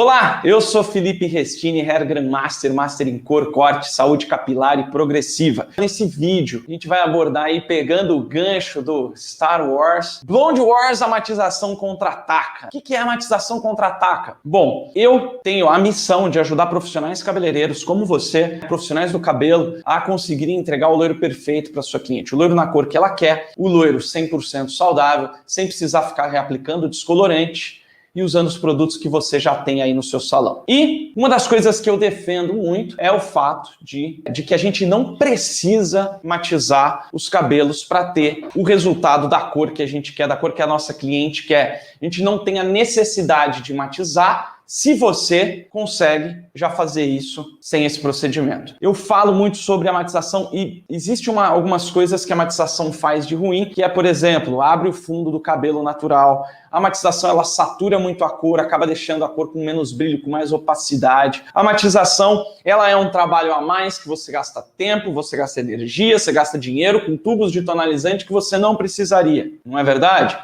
Olá, eu sou Felipe Restini, Hair Grandmaster, Master em Cor, Corte, Saúde Capilar e Progressiva. Nesse vídeo, a gente vai abordar aí, pegando o gancho do Star Wars, Blonde Wars, a matização contra-ataca. O que é a matização contra-ataca? Bom, eu tenho a missão de ajudar profissionais cabeleireiros como você, profissionais do cabelo, a conseguirem entregar o loiro perfeito para sua cliente. O loiro na cor que ela quer, o loiro 100% saudável, sem precisar ficar reaplicando descolorante, e usando os produtos que você já tem aí no seu salão. E uma das coisas que eu defendo muito é o fato de que a gente não precisa matizar os cabelos para ter o resultado da cor que a gente quer, da cor que a nossa cliente quer. A gente não tem a necessidade de matizar se você consegue já fazer isso sem esse procedimento. Eu falo muito sobre a matização e existe algumas coisas que a matização faz de ruim, que é, por exemplo, abre o fundo do cabelo natural. A matização, ela satura muito a cor, acaba deixando a cor com menos brilho, com mais opacidade. A matização, ela é um trabalho a mais que você gasta tempo, você gasta energia, você gasta dinheiro com tubos de tonalizante que você não precisaria, não é verdade?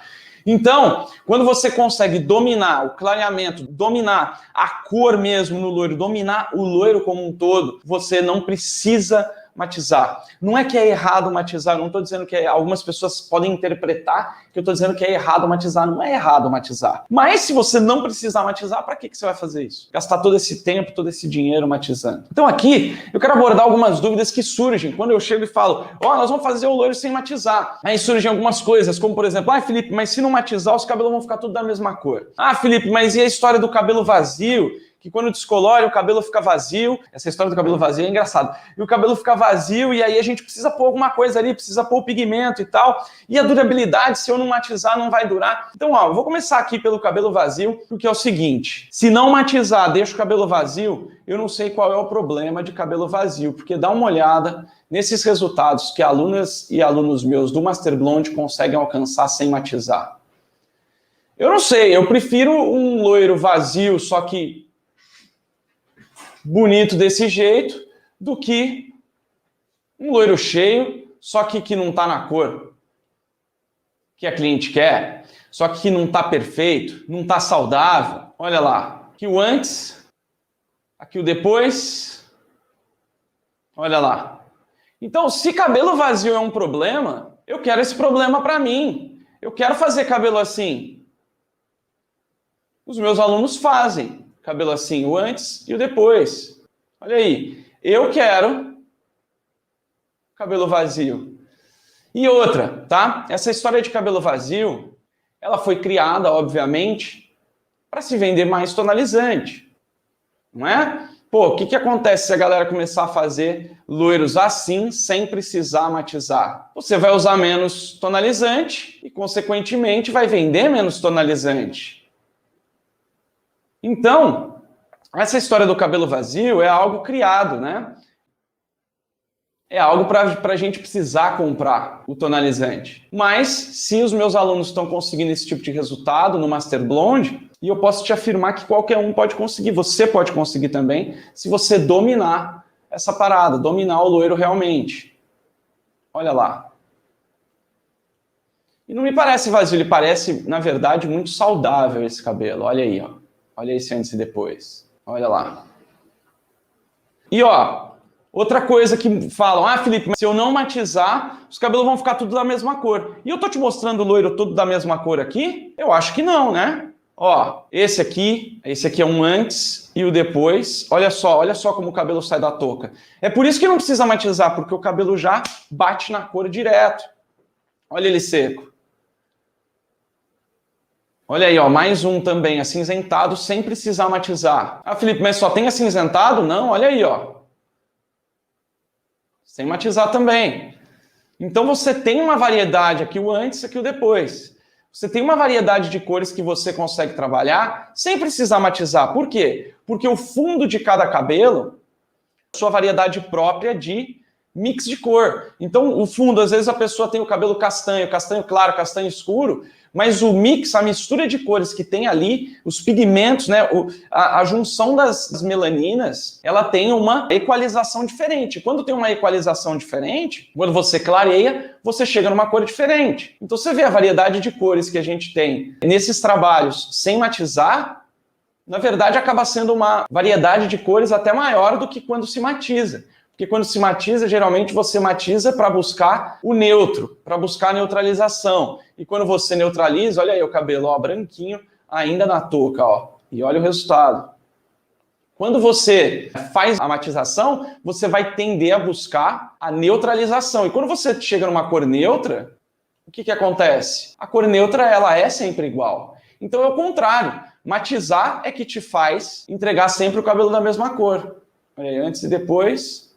Então, quando você consegue dominar o clareamento, dominar a cor mesmo no loiro, dominar o loiro como um todo, você não precisa matizar. Não é que é errado matizar, não estou dizendo que algumas pessoas podem interpretar que eu estou dizendo que é errado matizar. Não é errado matizar. Mas se você não precisar matizar, para que você vai fazer isso? Gastar todo esse tempo, todo esse dinheiro matizando. Então aqui, eu quero abordar algumas dúvidas que surgem quando eu chego e falo, nós vamos fazer o loiro sem matizar. Aí surgem algumas coisas, como por exemplo, Felipe, mas se não matizar, os cabelos vão ficar tudo da mesma cor. Felipe, mas e a história do cabelo vazio? Que quando descolore o cabelo fica vazio. Essa história do cabelo vazio é engraçada. E o cabelo fica vazio e aí a gente precisa pôr alguma coisa ali, precisa pôr o pigmento e tal. E a durabilidade, se eu não matizar, não vai durar. Então, eu vou começar aqui pelo cabelo vazio, porque é o seguinte, se não matizar, deixa o cabelo vazio, eu não sei qual é o problema de cabelo vazio, porque dá uma olhada nesses resultados que alunas e alunos meus do Master Blonde conseguem alcançar sem matizar. Eu não sei, eu prefiro um loiro vazio, só que bonito desse jeito, do que um loiro cheio, só que não está na cor que a cliente quer, só que não está perfeito, não está saudável. Olha lá, aqui o antes, aqui o depois, olha lá. Então, se cabelo vazio é um problema, eu quero esse problema para mim. Eu quero fazer cabelo assim. Os meus alunos fazem cabelo assim, o antes e o depois. Olha aí, eu quero cabelo vazio. E outra, tá? Essa história de cabelo vazio, ela foi criada, obviamente, para se vender mais tonalizante, não é? O que acontece se a galera começar a fazer loiros assim, sem precisar matizar? Você vai usar menos tonalizante e, consequentemente, vai vender menos tonalizante. Então, essa história do cabelo vazio é algo criado, né? É algo para a gente precisar comprar o tonalizante. Mas, se os meus alunos estão conseguindo esse tipo de resultado no Master Blonde, e eu posso te afirmar que qualquer um pode conseguir, você pode conseguir também, se você dominar essa parada, dominar o loiro realmente. Olha lá. E não me parece vazio, ele parece, na verdade, muito saudável esse cabelo. Olha aí, ó. Olha esse antes e depois. Olha lá. E outra coisa que falam, Felipe, mas se eu não matizar, os cabelos vão ficar tudo da mesma cor. E eu tô te mostrando o loiro todo da mesma cor aqui? Eu acho que não, né? Esse aqui é um antes e o depois. Olha só como o cabelo sai da touca. É por isso que não precisa matizar, porque o cabelo já bate na cor direto. Olha ele seco. Olha aí, mais um também, acinzentado, sem precisar matizar. Felipe, mas só tem acinzentado? Não, olha aí, sem matizar também. Então você tem uma variedade, aqui o antes, aqui o depois. Você tem uma variedade de cores que você consegue trabalhar sem precisar matizar. Por quê? Porque o fundo de cada cabelo, sua variedade própria de mix de cor. Então, o fundo, às vezes a pessoa tem o cabelo castanho, castanho claro, castanho escuro, mas o mix, a mistura de cores que tem ali, os pigmentos, né, a junção das melaninas, ela tem uma equalização diferente. Quando tem uma equalização diferente, quando você clareia, você chega numa cor diferente. Então você vê a variedade de cores que a gente tem nesses trabalhos sem matizar, Na verdade, acaba sendo uma variedade de cores até maior do que quando se matiza. Porque quando se matiza, geralmente você matiza para buscar o neutro, para buscar a neutralização. E quando você neutraliza, olha aí o cabelo, ó, branquinho, ainda na touca, ó. E olha o resultado. Quando você faz a matização, você vai tender a buscar a neutralização. E quando você chega numa cor neutra, o que acontece? A cor neutra, ela é sempre igual. Então é o contrário. Matizar é que te faz entregar sempre o cabelo da mesma cor. Olha aí, antes e depois.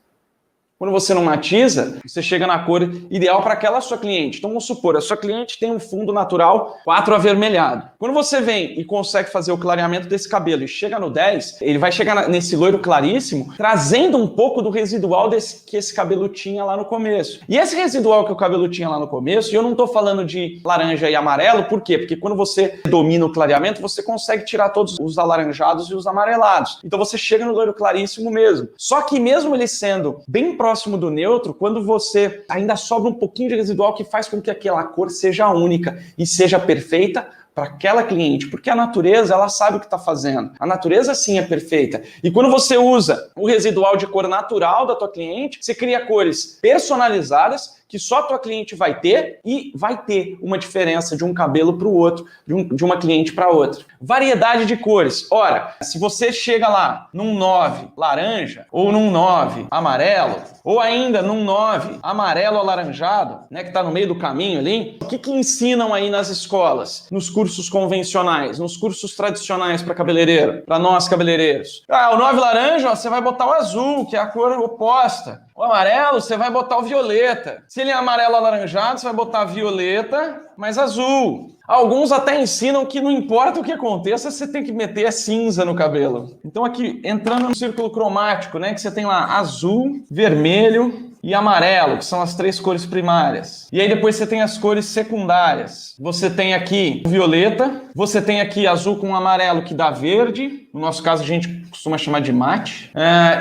Quando você não matiza, você chega na cor ideal para aquela sua cliente. Então vamos supor, a sua cliente tem um fundo natural 4 avermelhado. Quando você vem e consegue fazer o clareamento desse cabelo e chega no 10, ele vai chegar nesse loiro claríssimo, trazendo um pouco do residual que esse cabelo tinha lá no começo. E esse residual que o cabelo tinha lá no começo, e eu não estou falando de laranja e amarelo, por quê? Porque quando você domina o clareamento, você consegue tirar todos os alaranjados e os amarelados. Então você chega no loiro claríssimo mesmo. Só que mesmo ele sendo bem próximo do neutro, quando você ainda sobra um pouquinho de residual que faz com que aquela cor seja única e seja perfeita para aquela cliente, porque a natureza, ela sabe o que está fazendo. A natureza, sim, é perfeita. E quando você usa o residual de cor natural da tua cliente, você cria cores personalizadas que só a tua cliente vai ter e vai ter uma diferença de um cabelo para o outro, de uma cliente para outra. Variedade de cores. Ora, se você chega lá num 9 laranja, ou num 9 amarelo, ou ainda num 9 amarelo alaranjado, né, que está no meio do caminho ali, o que ensinam aí nas escolas, nos cursos convencionais, nos cursos tradicionais para cabeleireiro, para nós cabeleireiros? Ah, o 9 laranja, ó, você vai botar o azul, que é a cor oposta. O amarelo, você vai botar o violeta. Se ele é amarelo alaranjado, você vai botar violeta, mas azul. Alguns até ensinam que não importa o que aconteça, você tem que meter a cinza no cabelo. Então aqui, entrando no círculo cromático, né, que você tem lá azul, vermelho e amarelo, que são as 3 cores primárias. E aí depois você tem as cores secundárias. Você tem aqui violeta, você tem aqui azul com amarelo que dá verde, no nosso caso a gente costuma chamar de mate.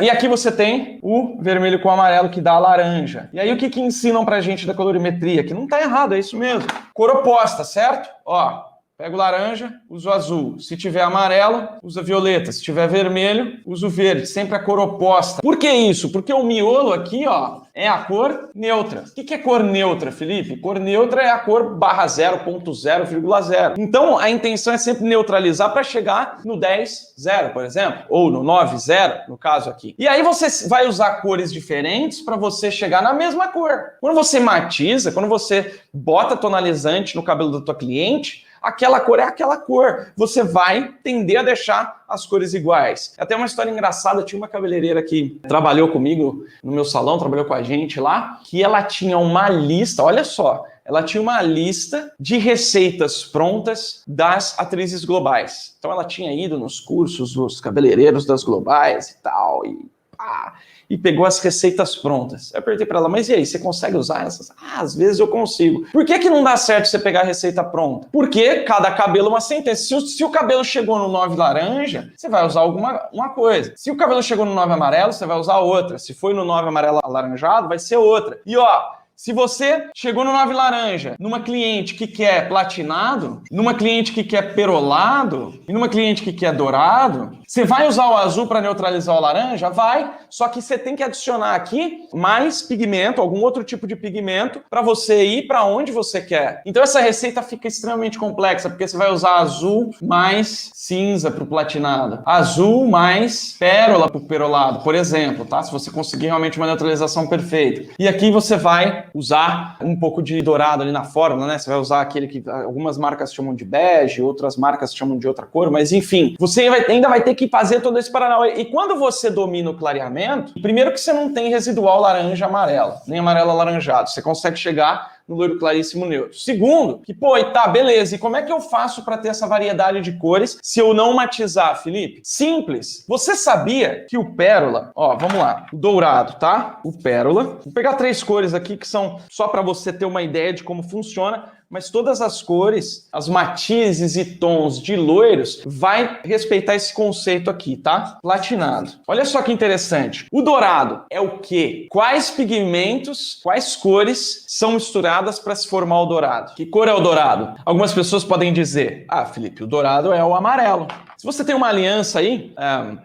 E aqui você tem o vermelho com amarelo que dá laranja. E aí o que ensinam pra gente da colorimetria? Que não tá errado, é isso mesmo. Cor oposta, certo? Ó, pega o laranja, usa o azul. Se tiver amarelo, usa violeta. Se tiver vermelho, usa o verde. Sempre a cor oposta. Por que isso? Porque o miolo aqui, ó, é a cor neutra. O que é cor neutra, Felipe? Cor neutra é a cor barra 0.0,0. Então, a intenção é sempre neutralizar para chegar no 10,0, por exemplo. Ou no 9,0, no caso aqui. E aí você vai usar cores diferentes para você chegar na mesma cor. Quando você matiza, quando você bota tonalizante no cabelo da tua cliente, aquela cor é aquela cor. Você vai tender a deixar as cores iguais. Até uma história engraçada, tinha uma cabeleireira que trabalhou comigo no meu salão, trabalhou com a gente lá, que ela tinha uma lista, olha só, ela tinha uma lista de receitas prontas das atrizes globais. Então ela tinha ido nos cursos dos cabeleireiros das globais e tal, e pegou as receitas prontas. Eu perguntei para ela, mas e aí, você consegue usar essas? Ah, às vezes eu consigo. Por que não dá certo você pegar a receita pronta? Porque cada cabelo é uma sentença. Se o cabelo chegou no 9 laranja, você vai usar uma coisa. Se o cabelo chegou no 9 amarelo, você vai usar outra. Se foi no 9 amarelo alaranjado, vai ser outra. E ó, se você chegou no 9 laranja, numa cliente que quer platinado, numa cliente que quer perolado, e numa cliente que quer dourado, você vai usar o azul para neutralizar o laranja? Vai, só que você tem que adicionar aqui mais pigmento, algum outro tipo de pigmento, para você ir para onde você quer. Então essa receita fica extremamente complexa, porque você vai usar azul mais cinza para o platinado, azul mais pérola para o perolado, por exemplo, tá? Se você conseguir realmente uma neutralização perfeita. E aqui você vai usar um pouco de dourado ali na fórmula, né? Você vai usar aquele que algumas marcas chamam de bege, outras marcas chamam de outra cor, mas enfim, você ainda vai ter que fazer todo esse paranauê. E quando você domina o clareamento, primeiro que você não tem residual laranja amarelo, nem amarelo alaranjado, você consegue chegar no loiro claríssimo neutro. Segundo, que pô, e tá, beleza, e como é que eu faço para ter essa variedade de cores se eu não matizar, Felipe? Simples. Você sabia que o pérola, ó, vamos lá, o dourado, tá? O pérola. Vou pegar 3 cores aqui que são só para você ter uma ideia de como funciona, mas todas as cores, as matizes e tons de loiros vai respeitar esse conceito aqui, tá? Platinado. Olha só que interessante. O dourado é o quê? Quais pigmentos, quais cores são misturadas para se formar o dourado? Que cor é o dourado? Algumas pessoas podem dizer, ah, Felipe, o dourado é o amarelo. Se você tem uma aliança aí,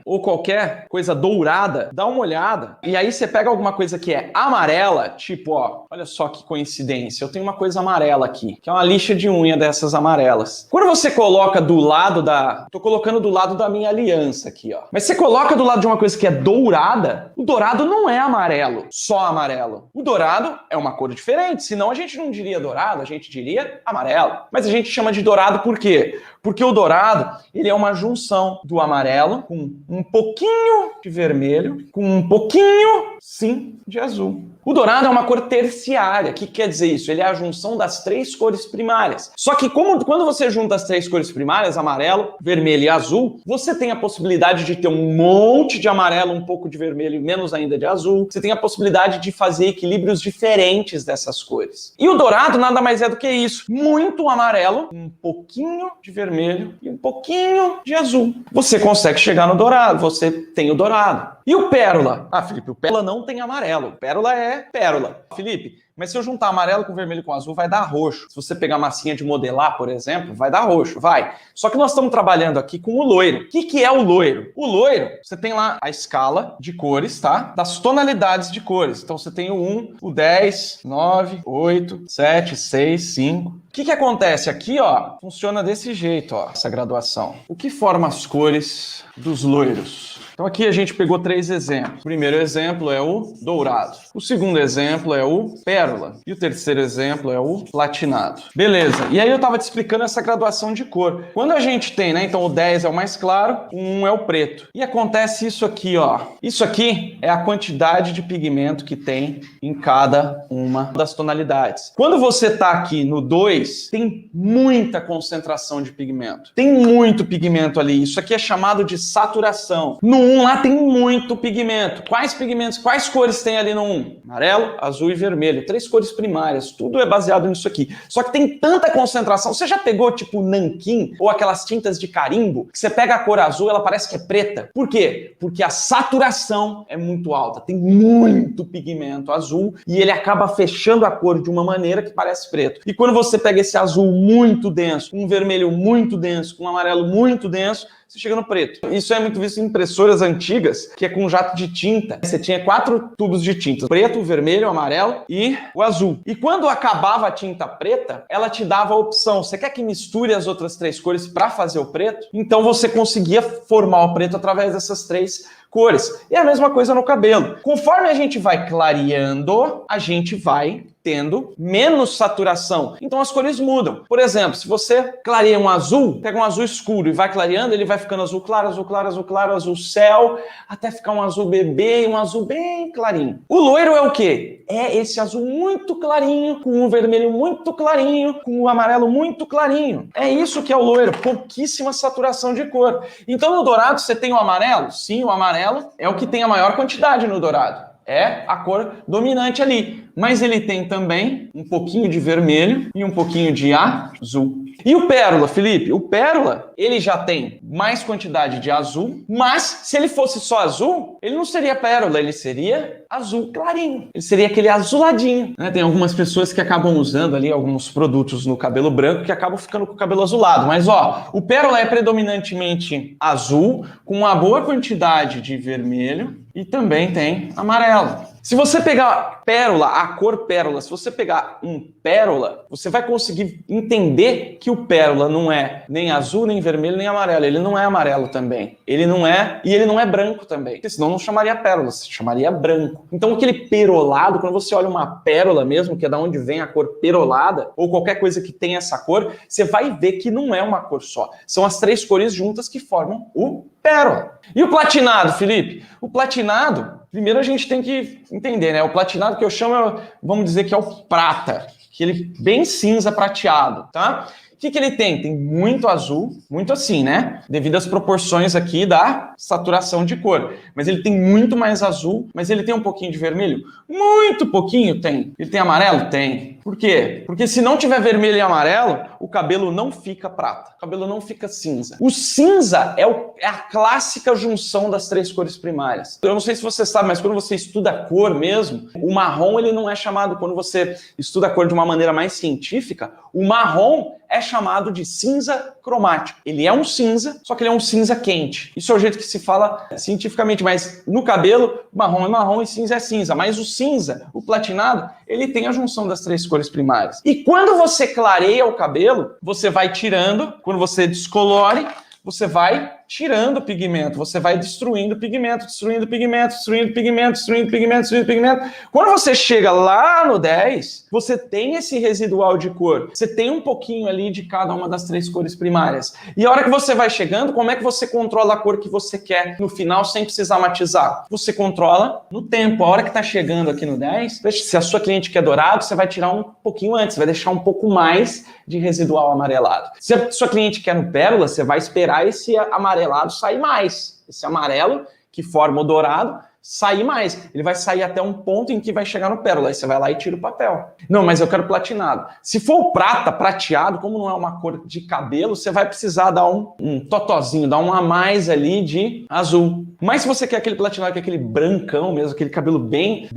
ou qualquer coisa dourada, dá uma olhada. E aí você pega alguma coisa que é amarela, tipo, ó, olha só que coincidência, eu tenho uma coisa amarela aqui, que é uma lixa de unha dessas amarelas. Quando você coloca do lado tô colocando do lado da minha aliança aqui, ó. Mas você coloca do lado de uma coisa que é dourada, o dourado não é amarelo, só amarelo. O dourado é uma cor diferente, senão a gente não diria dourado, a gente diria amarelo. Mas a gente chama de dourado por quê? Porque o dourado, ele é uma junção do amarelo com um pouquinho de vermelho, com um pouquinho, sim, de azul. O dourado é uma cor terciária. O que quer dizer isso? Ele é a junção das 3 cores primárias. Só que quando você junta as 3 cores primárias, amarelo, vermelho e azul, você tem a possibilidade de ter um monte de amarelo, um pouco de vermelho e menos ainda de azul. Você tem a possibilidade de fazer equilíbrios diferentes dessas cores. E o dourado nada mais é do que isso. Muito amarelo, um pouquinho de vermelho e um pouquinho de azul. Você consegue chegar no dourado, você tem o dourado. E o pérola? Ah, Felipe, o pérola não tem amarelo. O pérola é pérola. Felipe, mas se eu juntar amarelo com vermelho com azul, vai dar roxo. Se você pegar massinha de modelar, por exemplo, vai dar roxo, vai. Só que nós estamos trabalhando aqui com o loiro. O que é o loiro? O loiro, você tem lá a escala de cores, tá? Das tonalidades de cores. Então você tem o 1, o 10, 9, 8, 7, 6, 5. O que acontece aqui, ó? Funciona desse jeito, ó, essa graduação. O que forma as cores dos loiros? Então aqui a gente pegou 3 exemplos. O primeiro exemplo é o dourado. O segundo exemplo é o pérola. E o terceiro exemplo é o platinado. Beleza. E aí eu estava te explicando essa graduação de cor. Quando a gente tem, né? Então o 10 é o mais claro, o 1 é o preto. E acontece isso aqui, ó. Isso aqui é a quantidade de pigmento que tem em cada uma das tonalidades. Quando você está aqui no 2, tem muita concentração de pigmento. Tem muito pigmento ali. Isso aqui é chamado de saturação. No 1 lá tem muito pigmento. Quais pigmentos, quais cores tem ali no 1? Amarelo, azul e vermelho. 3 cores primárias. Tudo é baseado nisso aqui. Só que tem tanta concentração. Você já pegou tipo nanquim ou aquelas tintas de carimbo? Que você pega a cor azul, ela parece que é preta. Por quê? Porque a saturação é muito alta. Tem muito pigmento azul e ele acaba fechando a cor de uma maneira que parece preto. E quando você pega esse azul muito denso, um vermelho muito denso, com um amarelo muito denso, você chega no preto. Isso é muito visto em impressoras antigas, que é com jato de tinta. Você tinha 4 tubos de tinta: preto, o vermelho, o amarelo e o azul. E quando acabava a tinta preta, ela te dava a opção: você quer que misture as outras 3 cores para fazer o preto? Então você conseguia formar o preto através dessas 3 cores. E a mesma coisa no cabelo. Conforme a gente vai clareando, a gente vai tendo menos saturação. Então as cores mudam. Por exemplo, se você clareia um azul, pega um azul escuro e vai clareando, ele vai ficando azul claro, azul claro, azul claro, azul céu, até ficar um azul bebê e um azul bem clarinho. O loiro é o quê? É esse azul muito clarinho, com um vermelho muito clarinho, com um amarelo muito clarinho. É isso que é o loiro, pouquíssima saturação de cor. Então no dourado você tem o amarelo? Sim, o amarelo é o que tem a maior quantidade no dourado. É a cor dominante ali. Mas ele tem também um pouquinho de vermelho e um pouquinho de azul. E o pérola, Felipe? O pérola, ele já tem mais quantidade de azul, mas se ele fosse só azul, ele não seria pérola, ele seria azul clarinho. Ele seria aquele azuladinho, né? Tem algumas pessoas que acabam usando ali alguns produtos no cabelo branco que acabam ficando com o cabelo azulado. Mas, ó, o pérola é predominantemente azul, com uma boa quantidade de vermelho e também tem amarelo. Se você pegar pérola, a cor pérola, se você pegar um pérola, você vai conseguir entender que o pérola não é nem azul, nem vermelho, nem amarelo. Ele não é amarelo também. Ele não é, e ele não é branco também. Porque senão não chamaria pérola, se chamaria branco. Então aquele perolado, quando você olha uma pérola mesmo, que é da onde vem a cor perolada, ou qualquer coisa que tenha essa cor, você vai ver que não é uma cor só. São as 3 cores juntas que formam o pérola. E o platinado, Felipe? O platinado, primeiro a gente tem que entender, né? O platinado que eu chamo, vamos dizer que é o prata, que ele bem cinza prateado, tá? O que ele tem? Tem muito azul, muito assim, né? Devido às proporções aqui da saturação de cor. Mas ele tem muito mais azul, mas ele tem um pouquinho de vermelho? Muito pouquinho tem. Ele tem amarelo? Tem. Por quê? Porque se não tiver vermelho e amarelo, o cabelo não fica prata. O cabelo não fica cinza. O cinza é a clássica junção das 3 cores primárias. Eu não sei se você sabe, mas quando você estuda a cor mesmo, o marrom ele não é chamado, quando você estuda a cor de uma maneira mais científica, o marrom é chamado de cinza cromático. Ele é um cinza, só que ele é um cinza quente. Isso é o jeito que se fala cientificamente, mas no cabelo, marrom é marrom e cinza é cinza. Mas o cinza, o platinado, ele tem a junção das três cores primárias. E quando você clareia o cabelo, você vai tirando, quando você descolore, você vai tirando o pigmento, você vai destruindo o pigmento, destruindo o pigmento, destruindo o pigmento, destruindo o pigmento, destruindo o pigmento. Quando você chega lá no 10, você tem esse residual de cor. Você tem um pouquinho ali de cada uma das três cores primárias. E a hora que você vai chegando, como é que você controla a cor que você quer no final sem precisar matizar? Você controla no tempo. A hora que tá chegando aqui no 10, se a sua cliente quer dourado, você vai tirar um pouquinho antes, vai deixar um pouco mais de residual amarelado. Se a sua cliente quer no pérola, você vai esperar esse amarelado sair mais. Esse amarelo que forma o dourado sair mais. Ele vai sair até um ponto em que vai chegar no pérola. Aí você vai lá e tira o papel. Não, mas eu quero platinado. Se for o prata, prateado, como não é uma cor de cabelo, você vai precisar dar um totozinho, dar um a mais ali de azul. Mas se você quer aquele platinado, que é aquele brancão mesmo, aquele cabelo bem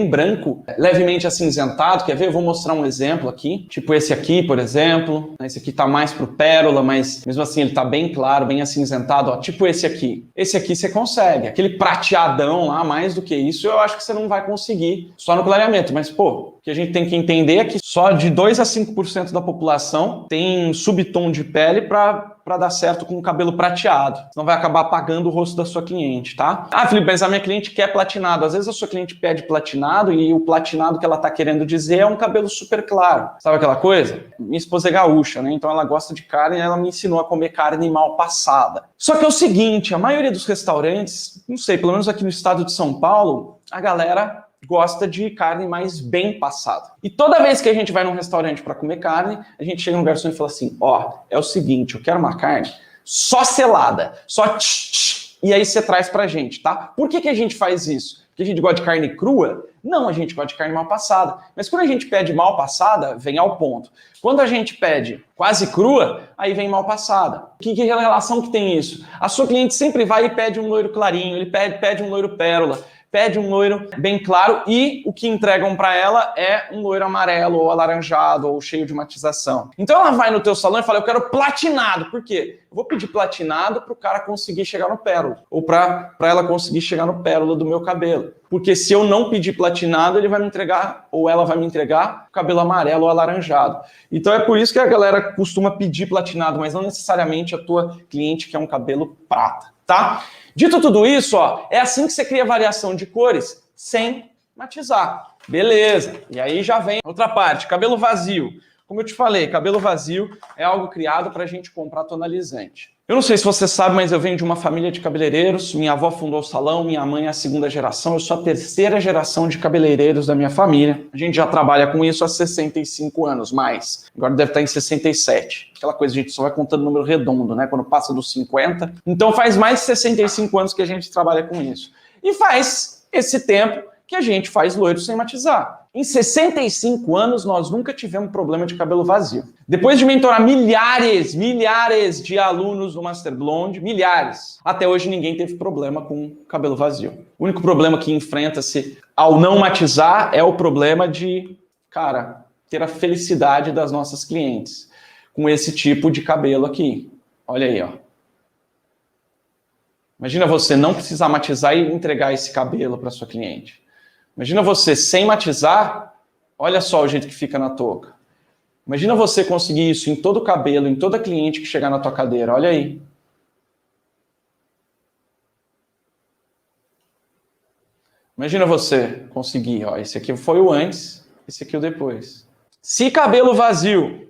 branco, levemente acinzentado, quer ver? Eu vou mostrar um exemplo aqui. Tipo esse aqui, por exemplo. Esse aqui tá mais pro pérola, mas mesmo assim ele tá bem claro, bem acinzentado. Ó, tipo esse aqui. Esse aqui você consegue. Aquele prateadão lá, mais do que isso, eu acho que você não vai conseguir só no clareamento. Mas, pô, o que a gente tem que entender é que só de 2 a 5% da população tem subtom de pele para dar certo com o cabelo prateado. Senão vai acabar apagando o rosto da sua cliente, tá? Ah, Felipe, mas a minha cliente quer platinado. Às vezes a sua cliente pede platinado e o platinado que ela tá querendo dizer é um cabelo super claro. Sabe aquela coisa? Minha esposa é gaúcha, né? Então ela gosta de carne e ela me ensinou a comer carne mal passada. Só que é o seguinte, a maioria dos restaurantes, não sei, pelo menos aqui no estado de São Paulo, a galera gosta de carne mais bem passada. E toda vez que a gente vai num restaurante para comer carne, a gente chega no garçom e fala assim, ó, é o seguinte, eu quero uma carne só selada, só e aí você traz pra gente, tá? Por que a gente faz isso? Porque a gente gosta de carne crua? Não, a gente gosta de carne mal passada. Mas quando a gente pede mal passada, vem ao ponto. Quando a gente pede quase crua, aí vem mal passada. Que relação que tem isso? A sua cliente sempre vai e pede um loiro clarinho, ele pede um loiro pérola, pede um loiro bem claro e o que entregam para ela é um loiro amarelo ou alaranjado ou cheio de matização. Então ela vai no teu salão e fala, eu quero platinado. Por quê? Eu vou pedir platinado para o cara conseguir chegar no pérola ou para ela conseguir chegar no pérola do meu cabelo. Porque se eu não pedir platinado, ele vai me entregar ou ela vai me entregar o cabelo amarelo ou alaranjado. Então é por isso que a galera costuma pedir platinado, mas não necessariamente a tua cliente quer um cabelo prata, tá? Dito tudo isso, ó, é assim que você cria variação de cores sem matizar. Beleza. E aí já vem outra parte, cabelo vazio. Como eu te falei, cabelo vazio é algo criado para a gente comprar tonalizante. Eu não sei se você sabe, mas eu venho de uma família de cabeleireiros. Minha avó fundou o salão, minha mãe é a segunda geração, eu sou a terceira geração de cabeleireiros da minha família. A gente já trabalha com isso há 65 anos, mais. Agora deve estar em 67. Aquela coisa, a gente só vai contando número redondo, né? Quando passa dos 50. Então faz mais de 65 anos que a gente trabalha com isso. E faz esse tempo que a gente faz loiro sem matizar. Em 65 anos, nós nunca tivemos problema de cabelo vazio. Depois de mentorar milhares de alunos do Master Blonde, milhares, até hoje ninguém teve problema com cabelo vazio. O único problema que enfrenta-se ao não matizar é o problema de, cara, ter a felicidade das nossas clientes com esse tipo de cabelo aqui. Olha aí, ó. Imagina você não precisar matizar e entregar esse cabelo para sua cliente. Imagina você sem matizar, olha só o jeito que fica na touca. Imagina você conseguir isso em todo o cabelo, em toda cliente que chegar na tua cadeira, olha aí. Imagina você conseguir, ó, esse aqui foi o antes, esse aqui o depois. Se cabelo vazio,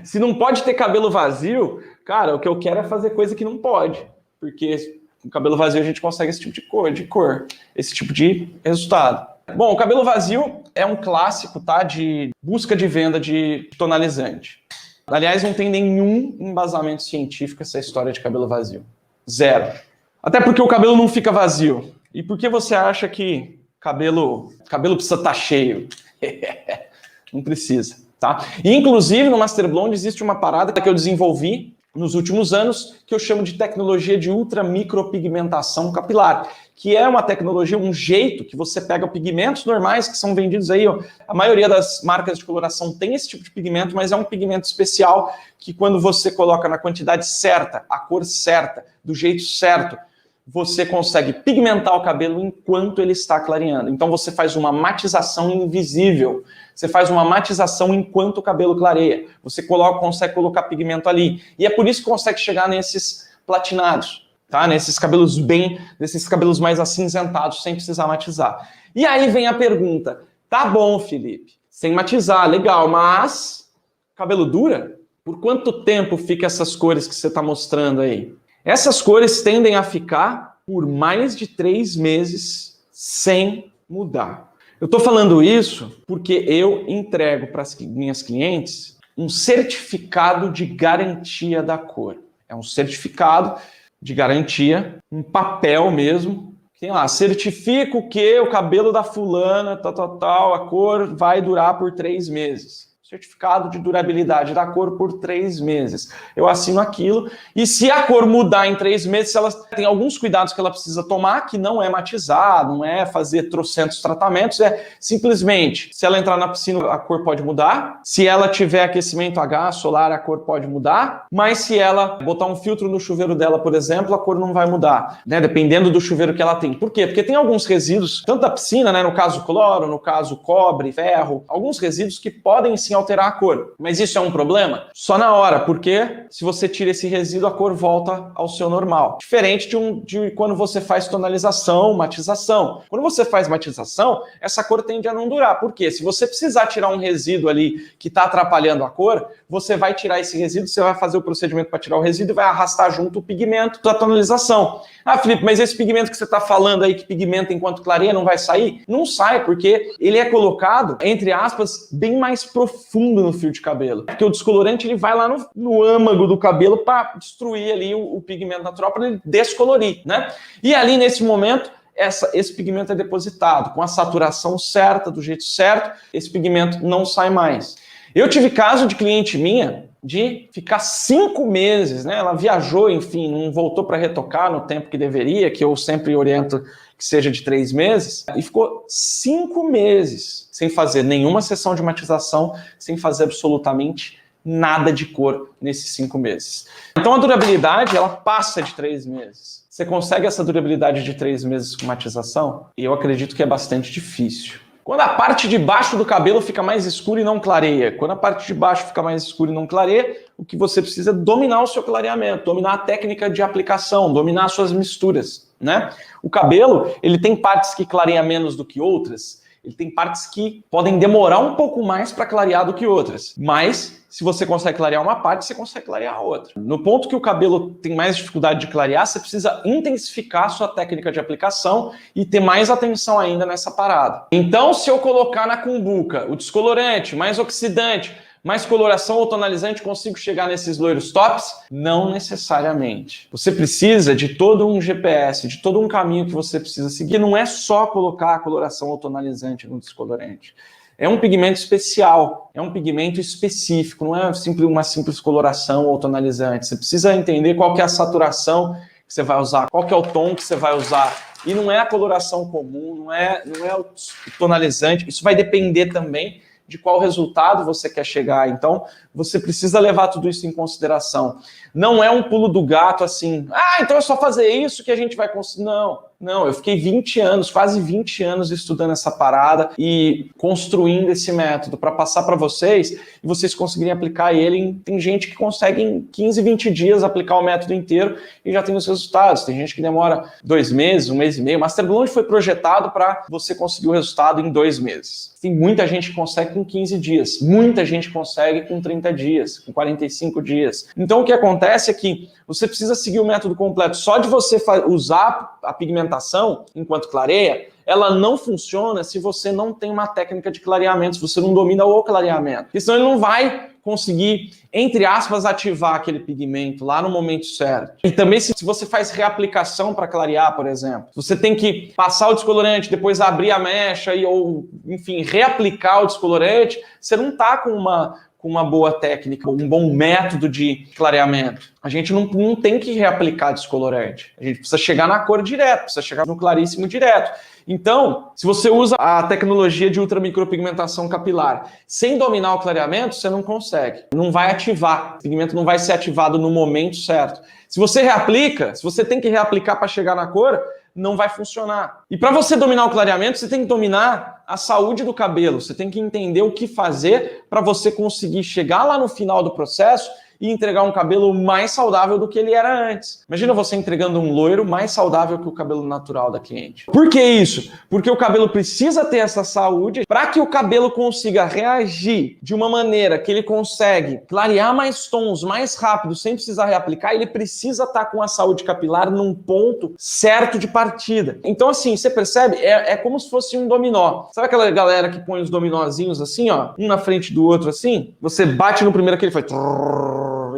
se não pode ter cabelo vazio, cara, o que eu quero é fazer coisa que não pode, porque com cabelo vazio a gente consegue esse tipo de cor, esse tipo de resultado. Bom, o cabelo vazio é um clássico, tá, de busca de venda de tonalizante. Aliás, não tem nenhum embasamento científico essa história de cabelo vazio. Zero. Até porque o cabelo não fica vazio. E por que você acha que cabelo precisa estar cheio? Não precisa, tá? E inclusive no Master Blonde existe uma parada que eu desenvolvi nos últimos anos, que eu chamo de tecnologia de ultramicropigmentação capilar, que é uma tecnologia, um jeito que você pega pigmentos normais que são vendidos aí, ó. A maioria das marcas de coloração tem esse tipo de pigmento, mas é um pigmento especial que quando você coloca na quantidade certa, a cor certa, do jeito certo, você consegue pigmentar o cabelo enquanto ele está clareando. Então você faz uma matização invisível. Você faz uma matização enquanto o cabelo clareia. Você consegue colocar pigmento ali. E é por isso que consegue chegar nesses platinados, tá? Nesses cabelos mais acinzentados, sem precisar matizar. E aí vem a pergunta, tá bom, Felipe, sem matizar, legal, mas cabelo dura? Por quanto tempo fica essas cores que você está mostrando aí? Essas cores tendem a ficar por mais de 3 meses sem mudar. Eu estou falando isso porque eu entrego para as minhas clientes um certificado de garantia da cor. É um certificado de garantia, um papel mesmo. Tem lá, certifico que o cabelo da fulana, a cor vai durar por 3 meses. Certificado de durabilidade da cor por 3 meses. Eu assino aquilo e se a cor mudar em 3 meses, ela tem alguns cuidados que ela precisa tomar, que não é matizar, não é fazer trocentos tratamentos, é simplesmente, se ela entrar na piscina, a cor pode mudar, se ela tiver aquecimento H solar, a cor pode mudar, mas se ela botar um filtro no chuveiro dela, por exemplo, a cor não vai mudar, né? Dependendo do chuveiro que ela tem. Por quê? Porque tem alguns resíduos, tanto da piscina, né, no caso cloro, no caso cobre, ferro, alguns resíduos que podem sim alterar a cor. Mas isso é um problema? Só na hora, porque se você tira esse resíduo, a cor volta ao seu normal. Diferente de quando você faz tonalização, matização. Quando você faz matização, essa cor tende a não durar. Por quê? Se você precisar tirar um resíduo ali que está atrapalhando a cor, você vai tirar esse resíduo, você vai fazer o procedimento para tirar o resíduo e vai arrastar junto o pigmento da tonalização. Ah, Felipe, mas esse pigmento que você está falando aí, que pigmenta enquanto clareia, não vai sair? Não sai, porque ele é colocado, entre aspas, bem mais profundo no fio de cabelo. Porque o descolorante ele vai lá no âmago do cabelo para destruir ali o pigmento natural, para ele descolorir, né? E ali, nesse momento, esse pigmento é depositado com a saturação certa, do jeito certo, esse pigmento não sai mais. Eu tive caso de cliente minha de ficar 5 meses, né? Ela viajou, enfim, não voltou para retocar no tempo que deveria, que eu sempre oriento que seja de 3 meses, e ficou 5 meses sem fazer nenhuma sessão de matização, sem fazer absolutamente nada de cor nesses 5 meses. Então a durabilidade, ela passa de 3 meses. Você consegue essa durabilidade de 3 meses com matização? E eu acredito que é bastante difícil. Quando a parte de baixo do cabelo fica mais escura e não clareia, quando a parte de baixo fica mais escura e não clareia, o que você precisa é dominar o seu clareamento, dominar a técnica de aplicação, dominar as suas misturas, né? O cabelo, ele tem partes que clareiam menos do que outras, ele tem partes que podem demorar um pouco mais para clarear do que outras, mas se você consegue clarear uma parte, você consegue clarear a outra. No ponto que o cabelo tem mais dificuldade de clarear, você precisa intensificar a sua técnica de aplicação e ter mais atenção ainda nessa parada. Então, se eu colocar na cumbuca o descolorante, mais oxidante, mais coloração ou tonalizante, consigo chegar nesses loiros tops? Não necessariamente. Você precisa de todo um GPS, de todo um caminho que você precisa seguir. Não é só colocar a coloração ou tonalizante no descolorante. É um pigmento especial, é um pigmento específico, não é uma simples coloração ou tonalizante. Você precisa entender qual que é a saturação que você vai usar, qual que é o tom que você vai usar. E não é a coloração comum, não é o tonalizante. Isso vai depender também de qual resultado você quer chegar. Então, você precisa levar tudo isso em consideração. Não é um pulo do gato assim, então é só fazer isso que a gente vai conseguir. Não, eu fiquei 20 anos, quase 20 anos estudando essa parada e construindo esse método para passar para vocês e vocês conseguirem aplicar ele. Tem gente que consegue em 15, 20 dias aplicar o método inteiro e já tem os resultados. Tem gente que demora 2 meses, 1 mês e meio. Master Blonde foi projetado para você conseguir o resultado em 2 meses. Tem muita gente que consegue com 15 dias, muita gente consegue com 30 dias, com 45 dias. Então o que acontece é que você precisa seguir o método completo. Só de você usar a pigmentação enquanto clareia, ela não funciona se você não tem uma técnica de clareamento, se você não domina o clareamento. Porque senão ele não vai conseguir, entre aspas, ativar aquele pigmento lá no momento certo. E também se você faz reaplicação para clarear, por exemplo, você tem que passar o descolorante, depois abrir a mecha ou, enfim, reaplicar o descolorante, você não está com com uma boa técnica, um bom método de clareamento. A gente não tem que reaplicar descolorante. A gente precisa chegar na cor direto, precisa chegar no claríssimo direto. Então, se você usa a tecnologia de ultramicropigmentação capilar sem dominar o clareamento, você não consegue. Não vai ativar. O pigmento não vai ser ativado no momento certo. Se você reaplica, se você tem que reaplicar para chegar na cor, não vai funcionar. E para você dominar o clareamento, você tem que dominar a saúde do cabelo. Você tem que entender o que fazer para você conseguir chegar lá no final do processo e entregar um cabelo mais saudável do que ele era antes. Imagina você entregando um loiro mais saudável que o cabelo natural da cliente. Por que isso? Porque o cabelo precisa ter essa saúde para que o cabelo consiga reagir de uma maneira que ele consegue clarear mais tons mais rápido sem precisar reaplicar. Ele precisa estar com a saúde capilar num ponto certo de partida. Então assim, você percebe? É como se fosse um dominó. Sabe aquela galera que põe os dominózinhos assim, ó, um na frente do outro assim? Você bate no primeiro que ele faz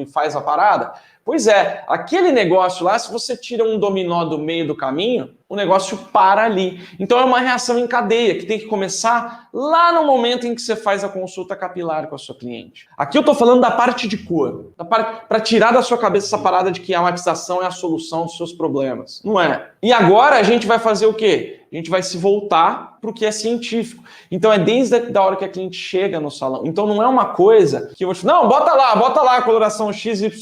e faz a parada? Pois é, aquele negócio lá, se você tira um dominó do meio do caminho, o negócio para ali. Então é uma reação em cadeia que tem que começar lá no momento em que você faz a consulta capilar com a sua cliente. Aqui eu tô falando da parte de cor, para tirar da sua cabeça essa parada de que a matização é a solução dos seus problemas. Não é. E agora a gente vai fazer o quê? A gente vai se voltar para o que é científico. Então é desde a hora que a cliente chega no salão. Então não é uma coisa que eu vou falar, não, bota lá a coloração XYZ,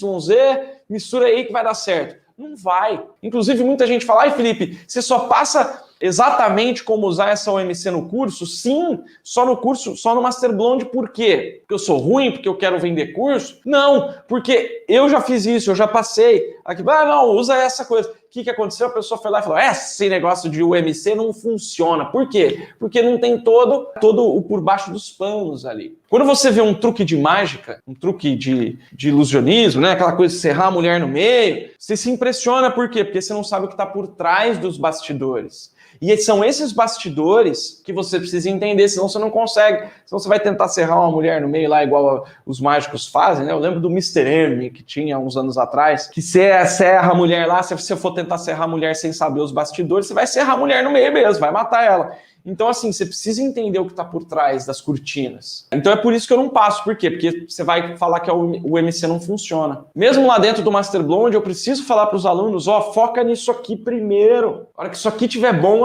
mistura aí que vai dar certo. Não vai. Inclusive, muita gente fala, ai, Felipe, você só passa exatamente como usar essa OMC no curso? Sim, só no curso, só no Master Blonde. Por quê? Porque eu sou ruim? Porque eu quero vender curso? Não, porque eu já fiz isso, eu já passei. Aqui, não, usa essa coisa. O que aconteceu? A pessoa foi lá e falou, esse negócio de UMC não funciona. Por quê? Porque não tem todo o por baixo dos panos ali. Quando você vê um truque de mágica, um truque de ilusionismo, né? Aquela coisa de serrar a mulher no meio, você se impressiona. Por quê? Porque você não sabe o que está por trás dos bastidores. E são esses bastidores que você precisa entender, senão você não consegue. Senão você vai tentar serrar uma mulher no meio lá, igual os mágicos fazem, né? Eu lembro do Mr. M, que tinha uns anos atrás, que você serra a mulher lá, se você for tentar serrar a mulher sem saber os bastidores, você vai serrar a mulher no meio mesmo, vai matar ela. Então, assim, você precisa entender o que está por trás das cortinas. Então é por isso que eu não passo. Por quê? Porque você vai falar que o MC não funciona. Mesmo lá dentro do Master Blonde, eu preciso falar para os alunos, foca nisso aqui primeiro. A hora que isso aqui estiver bom,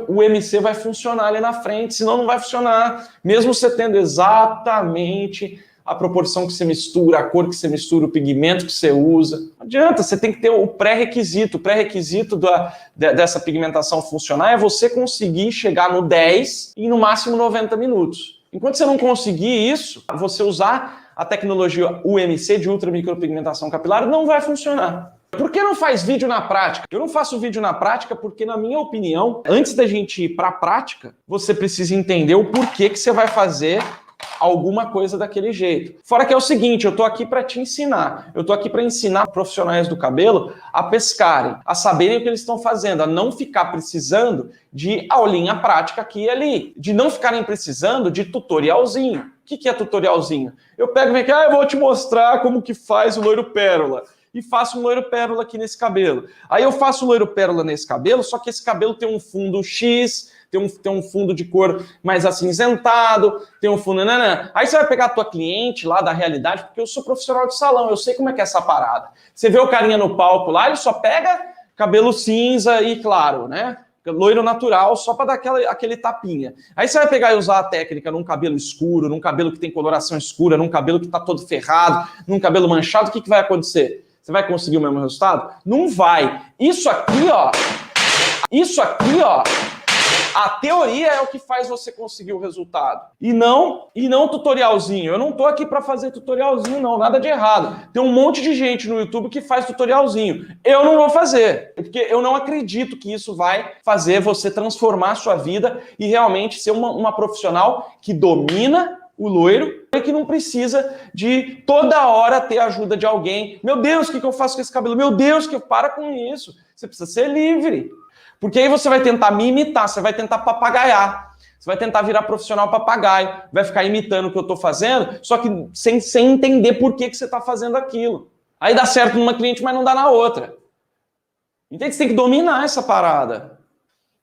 o MC vai funcionar ali na frente, senão não vai funcionar. Mesmo você tendo exatamente a proporção que você mistura, a cor que você mistura, o pigmento que você usa. Não adianta, você tem que ter o pré-requisito. O pré-requisito dessa pigmentação funcionar é você conseguir chegar no 10 e no máximo 90 minutos. Enquanto você não conseguir isso, você usar a tecnologia UMC de ultramicropigmentação capilar não vai funcionar. Por que não faz vídeo na prática? Eu não faço vídeo na prática porque, na minha opinião, antes da gente ir para a prática, você precisa entender o porquê que você vai fazer alguma coisa daquele jeito. Fora que é o seguinte, eu tô aqui para te ensinar. Eu tô aqui para ensinar profissionais do cabelo a pescarem, a saberem o que eles estão fazendo, a não ficar precisando de aulinha prática aqui e ali, de não ficarem precisando de tutorialzinho. O que é tutorialzinho? Eu pego e venho aqui, eu vou te mostrar como que faz o loiro pérola. E faço um loiro pérola aqui nesse cabelo. Aí eu faço um loiro pérola nesse cabelo, só que esse cabelo tem um fundo X, tem um fundo de cor mais acinzentado, tem um fundo... Nanana. Aí você vai pegar a tua cliente lá da realidade, porque eu sou profissional de salão, eu sei como é que é essa parada. Você vê o carinha no palco lá, ele só pega cabelo cinza e claro, né? Loiro natural, só para dar aquele tapinha. Aí você vai pegar e usar a técnica num cabelo escuro, num cabelo que tem coloração escura, num cabelo que está todo ferrado, num cabelo manchado, o que vai acontecer? Você vai conseguir o mesmo resultado? Não vai. Isso aqui, ó, a teoria é o que faz você conseguir o resultado. E não tutorialzinho. Eu não tô aqui para fazer tutorialzinho, não. Nada de errado. Tem um monte de gente no YouTube que faz tutorialzinho. Eu não vou fazer. Porque eu não acredito que isso vai fazer você transformar a sua vida e realmente ser uma profissional que domina o loiro e que não precisa de toda hora ter a ajuda de alguém. Meu Deus, o que eu faço com esse cabelo? Meu Deus, para com isso. Você precisa ser livre. Porque aí você vai tentar me imitar, você vai tentar papagaiar. Você vai tentar virar profissional papagaio, vai ficar imitando o que eu estou fazendo, só que sem entender por que você está fazendo aquilo. Aí dá certo numa cliente, mas não dá na outra. Então você tem que dominar essa parada.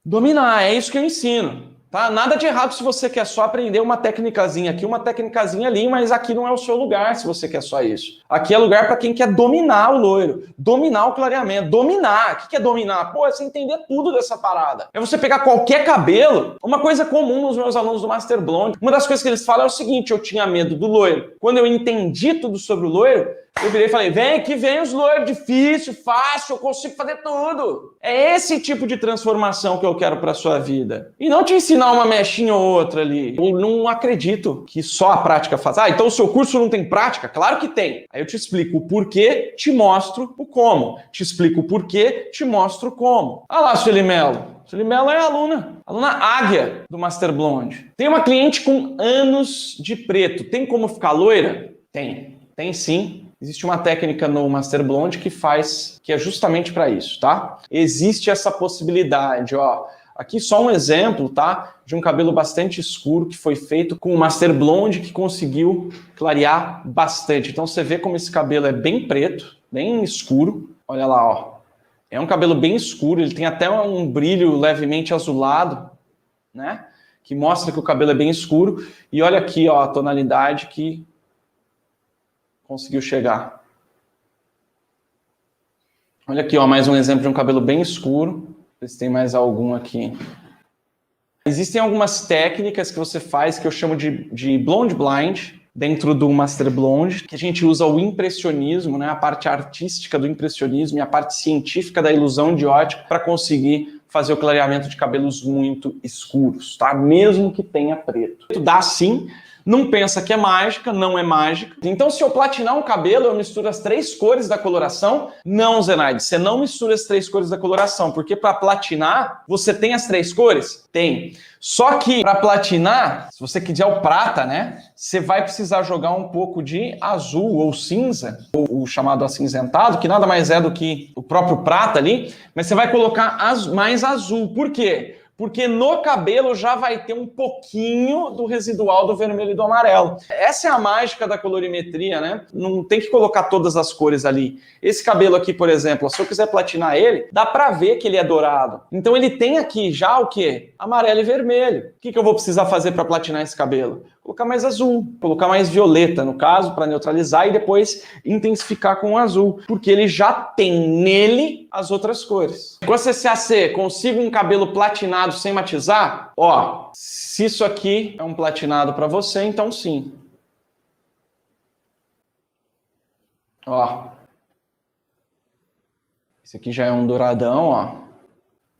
Dominar, é isso que eu ensino. Tá? tá? Nada de errado se você quer só aprender uma técnicazinha aqui, uma técnicazinha ali, mas aqui não é o seu lugar se você quer só isso. Aqui é lugar para quem quer dominar o loiro, dominar o clareamento, dominar. O que é dominar? Pô, é você entender tudo dessa parada. É você pegar qualquer cabelo. Uma coisa comum nos meus alunos do Master Blonde, uma das coisas que eles falam é o seguinte: eu tinha medo do loiro. Quando eu entendi tudo sobre o loiro, eu virei e falei, vem que vem os loiros, difícil, fácil, eu consigo fazer tudo. É esse tipo de transformação que eu quero para sua vida. E não te ensinar uma mechinha ou outra ali. Eu não acredito que só a prática faz. Ah, então o seu curso não tem prática? Claro que tem. Aí eu te explico o porquê, te mostro o como. Te explico o porquê, te mostro o como. Ah lá, Sueli Melo. Sueli Melo é aluna águia do Master Blonde. Tem uma cliente com anos de preto. Tem como ficar loira? Tem sim. Existe uma técnica no Master Blonde que é justamente para isso, tá? Existe essa possibilidade, ó. Aqui só um exemplo, tá? De um cabelo bastante escuro que foi feito com o Master Blonde que conseguiu clarear bastante. Então você vê como esse cabelo é bem preto, bem escuro. Olha lá, ó. É um cabelo bem escuro, ele tem até um brilho levemente azulado, né? Que mostra que o cabelo é bem escuro. E olha aqui, ó, a tonalidade que conseguiu chegar. Olha aqui, ó, mais um exemplo de um cabelo bem escuro. Ver se tem mais algum aqui. Existem algumas técnicas que você faz que eu chamo de blonde blind, dentro do Master Blonde, que a gente usa o impressionismo, né, a parte artística do impressionismo e a parte científica da ilusão de ótica para conseguir fazer o clareamento de cabelos muito escuros, tá? Mesmo que tenha preto. Dá sim. Não pensa que é mágica, não é mágica. Então, se eu platinar um cabelo, eu misturo as 3 cores da coloração? Não, Zenaide, você não mistura as 3 cores da coloração, porque para platinar, você tem as 3 cores? Tem. Só que para platinar, se você quiser o prata, né, você vai precisar jogar um pouco de azul ou cinza, ou o chamado acinzentado, que nada mais é do que o próprio prata ali, mas você vai colocar mais azul. Por quê? Porque no cabelo já vai ter um pouquinho do residual do vermelho e do amarelo. Essa é a mágica da colorimetria, né? Não tem que colocar todas as cores ali. Esse cabelo aqui, por exemplo, se eu quiser platinar ele, dá pra ver que ele é dourado. Então ele tem aqui já o quê? Amarelo e vermelho. O que eu vou precisar fazer para platinar esse cabelo? Colocar mais azul, colocar mais violeta, no caso, para neutralizar e depois intensificar com o azul, porque ele já tem nele as outras cores. Com a CCAC, consigo um cabelo platinado sem matizar? Ó, se isso aqui é um platinado para você, então sim. Ó. Esse aqui já é um douradão, ó.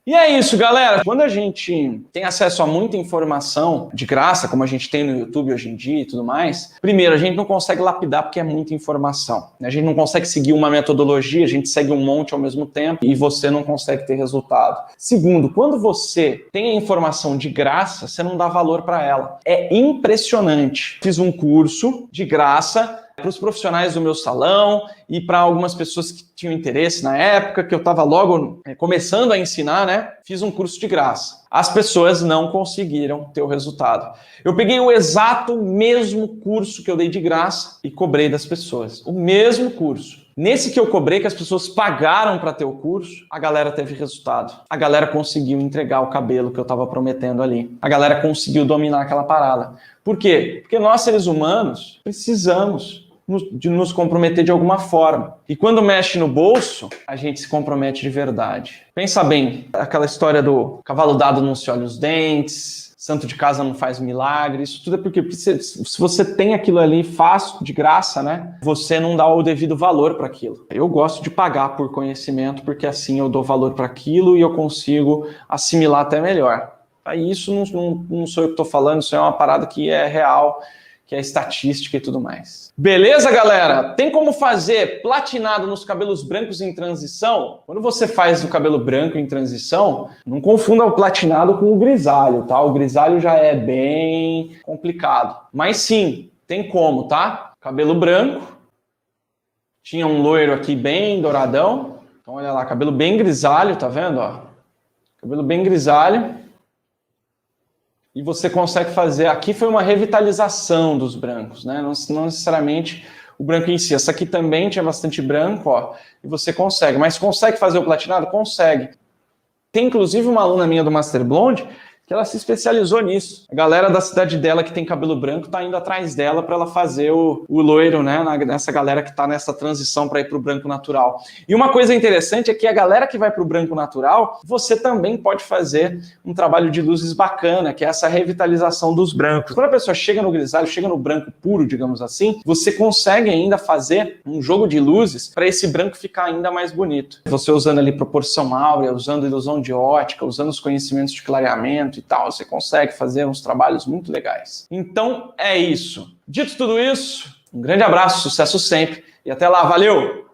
E é isso, galera. Quando a gente tem acesso a muita informação de graça, como a gente tem no YouTube hoje em dia e tudo mais, primeiro, a gente não consegue lapidar porque é muita informação. A gente não consegue seguir uma metodologia, a gente segue um monte ao mesmo tempo e você não consegue ter resultado. Segundo, quando você tem a informação de graça, você não dá valor para ela. É impressionante. Fiz um curso de graça para os profissionais do meu salão e para algumas pessoas que tinham interesse na época, que eu estava logo começando a ensinar, né? Fiz um curso de graça. As pessoas não conseguiram ter o resultado. Eu peguei o exato mesmo curso que eu dei de graça e cobrei das pessoas. O mesmo curso. Nesse que eu cobrei, que as pessoas pagaram para ter o curso, a galera teve resultado. A galera conseguiu entregar o cabelo que eu estava prometendo ali. A galera conseguiu dominar aquela parada. Por quê? Porque nós, seres humanos, precisamos de nos comprometer de alguma forma. E quando mexe no bolso, a gente se compromete de verdade. Pensa bem, aquela história do cavalo dado não se olha os dentes, santo de casa não faz milagre, isso tudo é porque se você tem aquilo ali fácil, de graça, né? Você não dá o devido valor para aquilo. Eu gosto de pagar por conhecimento, porque assim eu dou valor para aquilo e eu consigo assimilar até melhor. Aí isso não sou eu que estou falando, isso é uma parada que é real, que é estatística e tudo mais. Beleza, galera? Tem como fazer platinado nos cabelos brancos em transição? Quando você faz o cabelo branco em transição, não confunda o platinado com o grisalho, tá? O grisalho já é bem complicado. Mas sim, tem como, tá? Cabelo branco. Tinha um loiro aqui bem douradão. Então, olha lá, cabelo bem grisalho, tá vendo? Ó? Cabelo bem grisalho. E você consegue fazer... Aqui foi uma revitalização dos brancos, né? Não necessariamente o branco em si. Essa aqui também tinha bastante branco, ó. E você consegue. Mas consegue fazer o platinado? Consegue. Tem, inclusive, uma aluna minha do Master Blonde que ela se especializou nisso. A galera da cidade dela que tem cabelo branco tá indo atrás dela para ela fazer o loiro, né? Nessa galera que tá nessa transição para ir para o branco natural. E uma coisa interessante é que a galera que vai para o branco natural, você também pode fazer um trabalho de luzes bacana, que é essa revitalização dos brancos. Quando a pessoa chega no grisalho, chega no branco puro, digamos assim, você consegue ainda fazer um jogo de luzes para esse branco ficar ainda mais bonito. Você usando ali proporção áurea, usando ilusão de ótica, usando os conhecimentos de clareamento e tal, você consegue fazer uns trabalhos muito legais. Então é isso. Dito tudo isso, um grande abraço, sucesso sempre e até lá, valeu!